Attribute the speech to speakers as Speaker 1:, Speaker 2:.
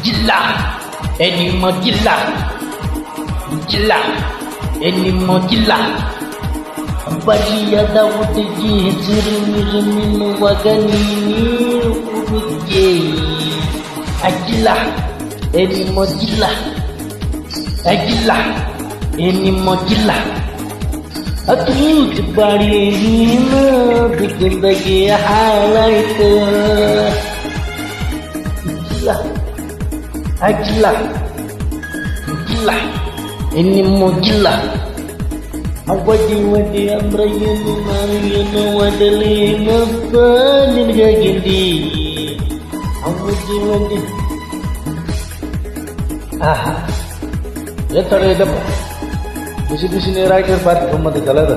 Speaker 1: ಜಿಲ್ಲಾ ನಿಮ್ಮ ಜಿಲ್ಲಾ ಜಿಲ್ಲಾ ನಿಮ್ಮ ಜಿಲ್ಲಾ ಬಲಿಯದ ಹುಡುಗಿ ಹೆಸರು ಮಿರುಮಿನುವಾಗ ನೀನು ಹುಡುಗೆ ಅಜ್ಜಿಲ್ಲ ನಿಮ್ಮ ಜಿಲ್ಲಾ ಅಜ್ಜಿಲ್ಲ ನಿಮ್ಮ ಜಿಲ್ಲಾ ಅದು ಬಾಡಿ ನೀನು ಬಿದ್ದಂದಾಗೆ ಹಾಳಾಯ್ತು ಜಿಲ್ಲ ಅಜ್ಜಿಲ್ಲ ಜಿಲ್ಲ ನಿಮ್ಮ ಜಿಲ್ಲಾ ಅವಧಿ ವದಿ ಅಂದ್ರೆ ಏನು ನಾನು ಏನು ಒಡಲೇನಪ್ಪ ನಿನಗಾಗಿಂದಿ ಅವಧಿ ವದಿ ಆಹಾ ಎತ್ತಡ ಇದಪ್ಪ ಬಿಸಿ ಬಿಸಿ ನೀರು ಹಾಕಿದ್ರೆ ಬಾರಿ ಗಮ್ಮತ್ತಿದ್ದಲ್ಲ ಅದು